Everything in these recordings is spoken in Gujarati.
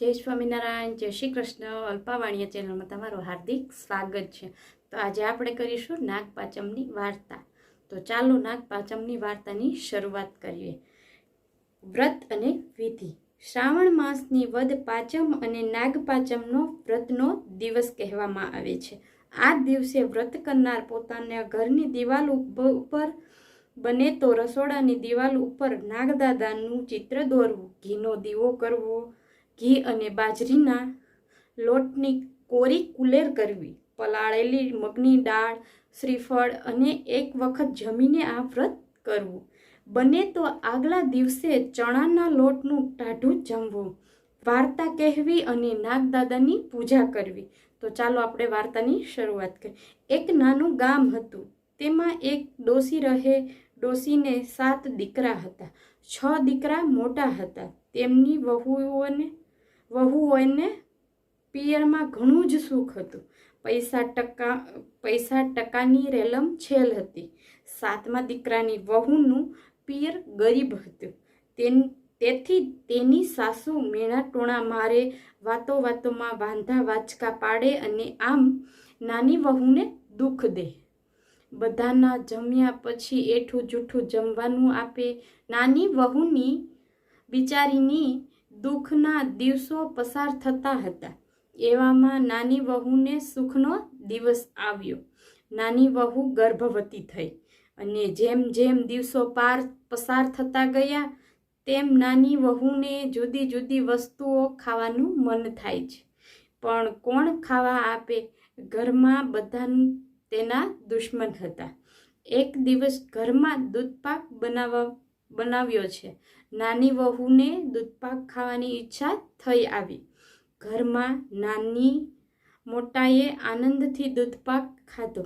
જય સ્વામિનારાયણ, જય શ્રી કૃષ્ણ. અલ્પાવાણીયા ચેનલમાં તમારું હાર્દિક સ્વાગત છે. તો આજે આપણે કરીશું નાગપાંચમની વાર્તા. તો ચાલો નાગપાંચમની વાર્તાની શરૂઆત કરીએ. વ્રત અને વિધિ. શ્રાવણ માસની વદ પાંચમ અને નાગપાંચમનો વ્રતનો દિવસ કહેવામાં આવે છે. આ દિવસે વ્રત કરનાર પોતાના ઘરની દિવાલ ઉપર બને તો રસોડાની દિવાલ ઉપર નાગદાદાનું ચિત્ર દોરવું, ઘીનો દીવો કરવો, ઘી અને બાજરીના લોટની કોરી કુલેર કરવી, પલાળેલી મગની દાળ, શ્રીફળ અને એક વખત જમીને આ વ્રત કરવું. બને તો આગલા દિવસે ચણાના લોટનું ટાઢું જમવું, વાર્તા કહેવી અને નાગદાદાની પૂજા કરવી. તો ચાલો આપણે વાર્તાની શરૂઆત કરીએ. એક નાનું ગામ હતું. તેમાં એક ડોસી રહે. ડોસીને 7 દીકરા હતા. 6 દીકરા મોટા હતા. તેમની વહુઓને પિયરમાં ઘણું જ સુખ હતું. પૈસા ટકાની રેલમ છેલ હતી. 7મા દીકરાની વહુનું પિયર ગરીબ હતું. તેથી તેની સાસુ મેણા ટોણા મારે, વાતોમાં વાંધા વાચકા પાડે અને આમ નાની વહુને દુઃખ દે. બધાના જમ્યા પછી એઠું જૂઠું જમવાનું આપે. નાની વહુની બિચારીની દુઃખના દિવસો પસાર થતા હતા. એવામાં નાની વહુને સુખનો દિવસ આવ્યો. નાની વહુ ગર્ભવતી થઈ અને જેમ જેમ દિવસો પસાર થતા ગયા તેમ નાની વહુને જુદી જુદી વસ્તુઓ ખાવાનું મન થાય છે. પણ કોણ ખાવા આપે? ઘરમાં બધા તેના દુશ્મન હતા. એક દિવસ ઘરમાં દૂધપાક બનાવ્યો છે. નાની વહુને દૂધપાક ખાવાની ઈચ્છા થઈ આવી. ઘરમાં નાની મોટાએ આનંદથી દૂધપાક ખાધો,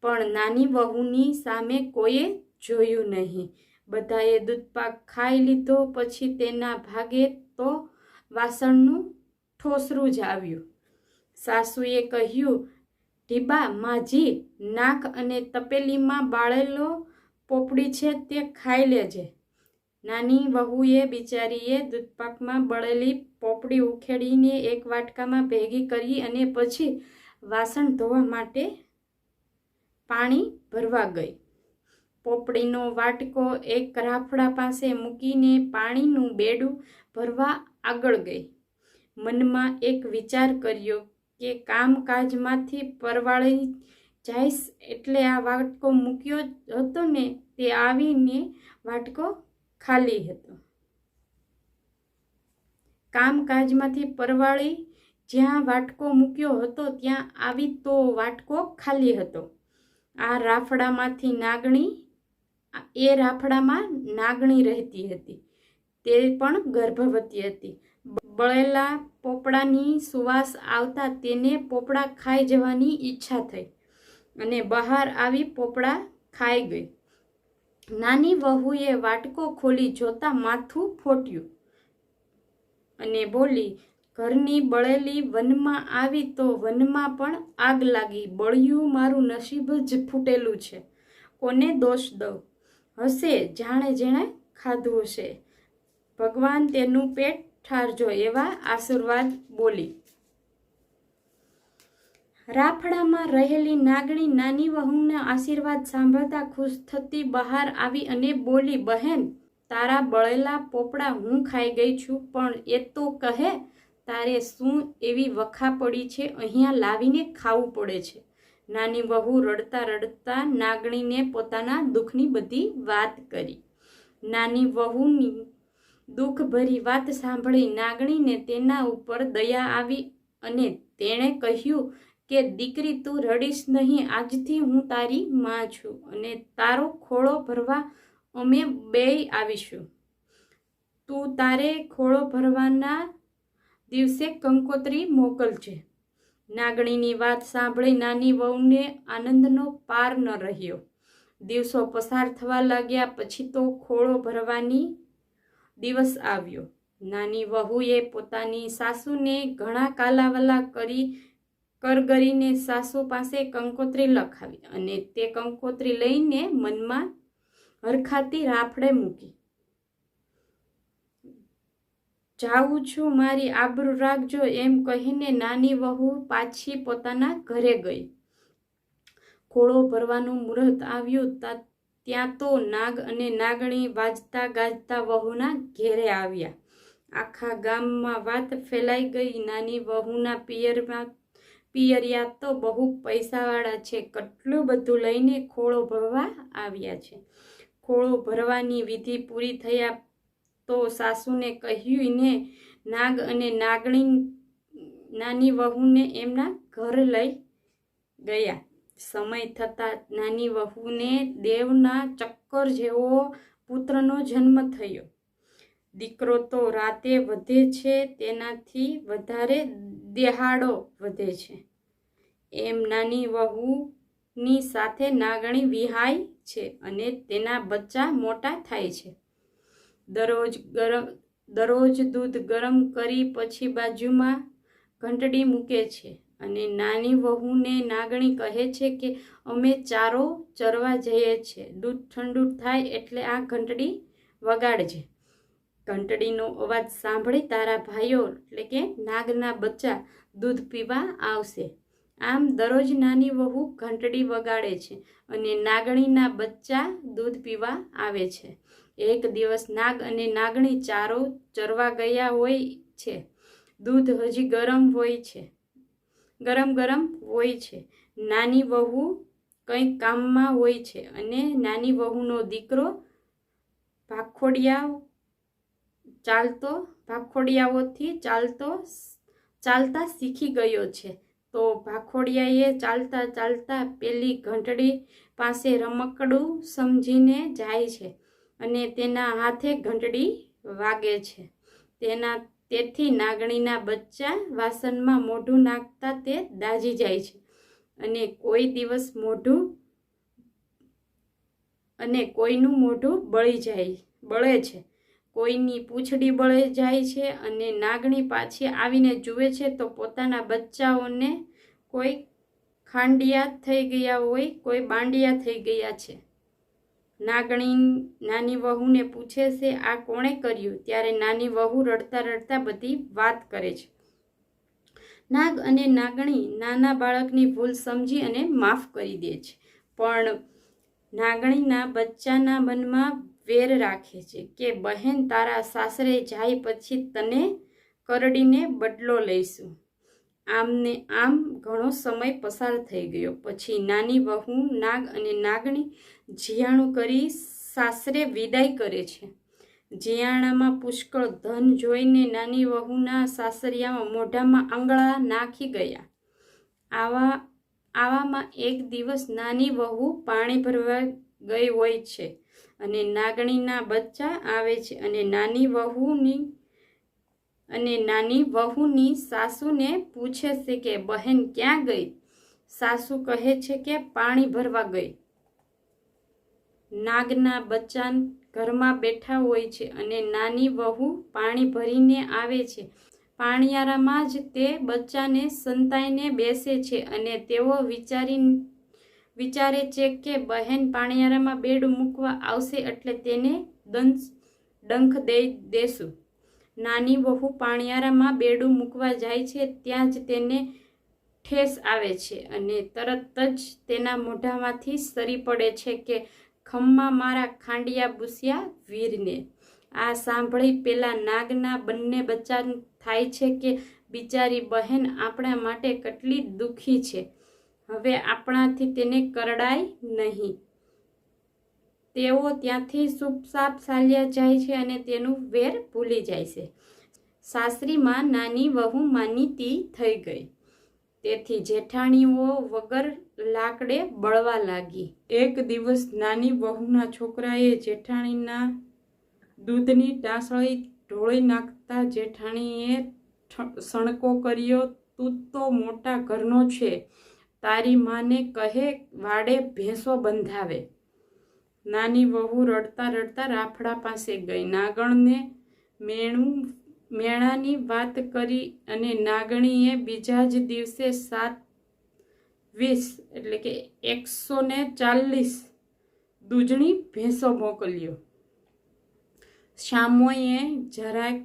પણ નાની વહુની સામે કોઈએ જોયું નહીં. બધાએ દૂધપાક ખાઈ લીધો. પછી તેના ભાગે તો વાસણનું ઠોસરું જ આવ્યું. સાસુએ કહ્યું, ઢીબા માજી, નાક અને તપેલીમાં બાળેલો પોપડી છે તે ખાઈ લેજે. નાની વહુએ બિચારીએ દૂધપાકમાં બળેલી પોપડી ઉખેડીને એક વાટકામાં ભેગી કરી અને પછી વાસણ ધોવા માટે પાણી ભરવા ગઈ. પોપડીનો વાટકો એક રાફડા પાસે મૂકીને પાણીનું બેડું ભરવા આગળ ગઈ. મનમાં એક વિચાર કર્યો કે કામકાજમાંથી પરવાળી જઈશ એટલે આ વાટકો મૂક્યો હતો ને તે આવીને વાટકો ખાલી હતો. કામકાજમાંથી પરવાળી જ્યાં વાટકો મૂક્યો હતો ત્યાં આવી તો વાટકો ખાલી હતો. રાફડામાં નાગણી રહેતી હતી. તે પણ ગર્ભવતી હતી. બળેલા પોપડાની સુવાસ આવતા તેને પોપડા ખાઈ જવાની ઈચ્છા થઈ અને બહાર આવી પોપડા ખાઈ ગઈ. નાની વહુએ વાટકો ખોલી જોતા માથું ફોટ્યું અને બોલી, ઘરની બળેલી વનમાં આવી તો વનમાં પણ આગ લાગી. બળ્યું મારું નસીબ જ ફૂટેલું છે. કોને દોષ દઉં? હશે જેણે ખાધું હશે. ભગવાન તેનું પેટ ઠારજો એવા આશીર્વાદ બોલી. રાફડામાં રહેલી નાગણી નાની વહુના આશીર્વાદ સાંભળતા ખુશ થતી બહાર આવી અને બોલી, બહેન, તારા બળેલા પોપડા હું ખાઈ ગઈ છું, પણ એ તો કહે તારે શું એવી વખા પડી છે અહીંયા લાવીને ખાવું પડે છે? નાની વહુ રડતા રડતા નાગણીને પોતાના દુઃખની બધી વાત કરી. નાની વહુની દુઃખભરી વાત સાંભળી નાગણીને તેના ઉપર દયા આવી અને તેણે કહ્યું કે દીકરી, તું રડીશ નહીં. આજથી હું તારી માં છું અને તારો ખોળો ભરવા અમે બેય આવીશું. તું તારે ખોળો ભરવાના દિવસે કંકોત્રી મોકલજે. નાગણીની વાત સાંભળી નાની વહુને આનંદનો પાર ન રહ્યો. દિવસો પસાર થવા લાગ્યા. પછી તો ખોળો ભરવાની દિવસ આવ્યો. નાની વહુએ પોતાની સાસુને ઘણા કાલાવલા કરગરીને સાસુ પાસે કંકોત્રી લખાવી અને તે કંકોત્રી લઈને મનમાં હરખાતી રાફડે મૂકી. જાઉં છું, મારી આબરૂ રાખજો, એમ કહીને નાની વહુ પાછી પોતાના ઘરે ગઈ. ખોળો ભરવાનું મુહૂર્ત આવ્યું ત્યાં તો નાગ અને નાગણી વાજતા ગાજતા વહુના ઘેરે આવ્યા. આખા ગામમાં વાત ફેલાઈ ગઈ, નાની વહુના પિયરિયા તો બહુ પૈસાવાળા છે, કેટલું બધું લઈને ખોળો ભરવા આવ્યા છે. ખોળો ભરવાની વિધિ પૂરી થયા તો સાસુને કહીને નાગ અને નાગણી નાની વહુને એમના ઘર લઈ ગયા. સમય થતાં નાની વહુને દેવના ચક્કર જેવો પુત્રનો જન્મ થયો. દીકરો તો રાતે વધે છે, તેનાથી વધારે દેહાડો વધે છે. એમ નાની વહુની સાથે નાગણી વિહાય છે અને તેના બચ્ચા મોટા થાય છે. દરરોજ દૂધ ગરમ કરી પછી બાજુમાં ઘંટડી મૂકે છે અને નાની વહુને નાગણી કહે છે કે અમે ચારો ચરવા જઈએ છીએ, દૂધ ઠંડુ થાય એટલે આ ઘંટડી વગાડજે. ઘંટડીનો અવાજ સાંભળી તારા ભાઈઓ એટલે કે નાગના બચ્ચા દૂધ પીવા આવશે. આમ દરરોજ નાની વહુ ઘંટડી વગાડે છે અને નાગણીના બચ્ચા દૂધ પીવા આવે છે. એક દિવસ નાગ અને નાગણી ચારો ચરવા ગયા હોય છે. દૂધ હજી ગરમ ગરમ હોય છે. નાની વહુ કંઈક કામમાં હોય છે અને નાની વહુનો દીકરો ભાખોડિયાઓથી ચાલતા શીખી ગયો છે. તો ભાખોડિયાએ ચાલતા ચાલતા પેલી ઘંટડી પાસે રમકડું સમજીને જાય છે અને તેના હાથે ઘંટડી વાગે છે. તેથી નાગણીના બચ્ચા વાસણમાં મોઢું નાખતા તે દાઝી જાય છે અને કોઈનું મોઢું બળે છે, કોઈની પૂંછડી બળી જાય છે અને નાગણી પાછી આવીને જુએ છે તો પોતાના બચ્ચાઓને કોઈ ખાંડિયા થઈ ગયા હોય, કોઈ બાંડિયા થઈ ગયા છે. નાગણી નાની વહુને પૂછે છે આ કોણે કર્યું? ત્યારે નાની વહુ રડતા રડતા બધી વાત કરે છે. નાગ અને નાગણી નાના બાળકની ભૂલ સમજી અને માફ કરી દે છે, પણ નાગણીના બચ્ચાના મનમાં વેર રાખે છે કે બહેન તારા સાસરે જાય પછી તને કરડીને બદલો લઈશું. આમને આમ ઘણો સમય પસાર થઈ ગયો. પછી નાની વહુ નાગ અને નાગણી જીયાણું કરી સાસરે વિદાય કરે છે. જીયાણામાં પુષ્કળ ધન જોઈને નાની વહુના સાસરિયામાં મોઢામાં આંગળા નાખી ગયા. આવામાં એક દિવસ નાની વહુ પાણી ભરવા ગઈ હોય છે અને નાગણીના બચ્ચા આવે છે અને નાની વહુની સાસુને પૂછે છે કે બહેન ક્યાં ગઈ? સાસુ કહે છે કે પાણી ભરવા ગઈ. નાગના બચ્ચા ઘરમાં બેઠા હોય છે અને નાની વહુ પાણી ભરીને આવે છે. પાણિયારામાં જ તે બચ્ચાને સંતાઈને બેસે છે અને તેઓ વિચારે છે કે બહેન પાણિયારામાં બેડું મૂકવા આવશે એટલે તેને ડંખ દઈ દેશું. નાની વહુ પાણિયારામાં બેડું મૂકવા જાય છે ત્યાં જ તેને ઠેસ આવે છે અને તરત જ તેના મોઢામાંથી સરી પડે છે કે ખમ્મા મારા ખાંડિયા બુસિયા વીરને. આ સાંભળી પેલા નાગના બંને બચ્ચા થાય છે કે બિચારી બહેન આપણા માટે કેટલી દુઃખી છે, હવે આપણાથી તેને કરડાય નહીં. તેઓ ત્યાંથી ચૂપચાપ ચાલ્યા જાય છે અને તેનું વેર ભૂલી જાય છે. સાસરીમાં નાની વહુ માનીતી થઈ ગઈ, તેથી જેઠાણીઓ વગર લાકડે બળવા લાગી. એક દિવસ નાની વહુના છોકરાએ જેઠાણીના દૂધની ટાસળી ઢોળી નાખતા જેઠાણીએ સણકો કર્યો, તું તો મોટા ઘરનો છે, તારી માને કહે વાડે ભેંસો બંધાવે. નાની વહુ રડતા રડતા રાફડા પાસે ગઈ. નાગણને મેણાની વાત કરી અને નાગણીએ બીજા જ દિવસે 720 એટલે કે 140 દૂધની ભેંસો મોકલ્યો. શામોએ જરાક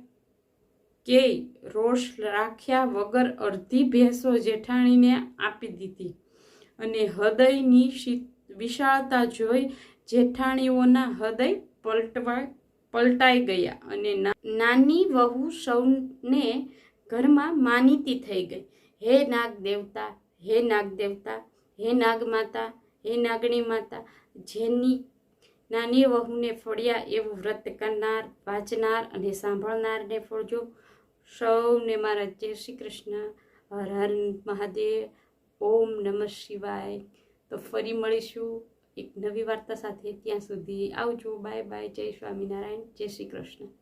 કે રોષ રાખ્યા વગર અડધી ભેંસો જેઠાણીને આપી દીધી અને હૃદયની વિશાળતા જોઈ જેઠાણીઓના હૃદય પલટાઈ ગયા અને નાની વહુ સૌને ઘરમાં માનીતી થઈ ગઈ. હે નાગ દેવતા, હે નાગ દેવતા, હે નાગમાતા, હે નાગણી માતા, જેની નાની વહુને ફળ્યા એવું વ્રત કરનાર, વાંચનાર અને સાંભળનારને ફળજો. સૌને મારા જય શ્રી કૃષ્ણ. હર હર મહાદેવ. ઓમ નમઃ શિવાય. તો ફરી મળીશું એક નવી વાર્તા સાથે. ત્યાં સુધી આવજો. Bye bye. જય સ્વામિનારાયણ. જય શ્રી કૃષ્ણ.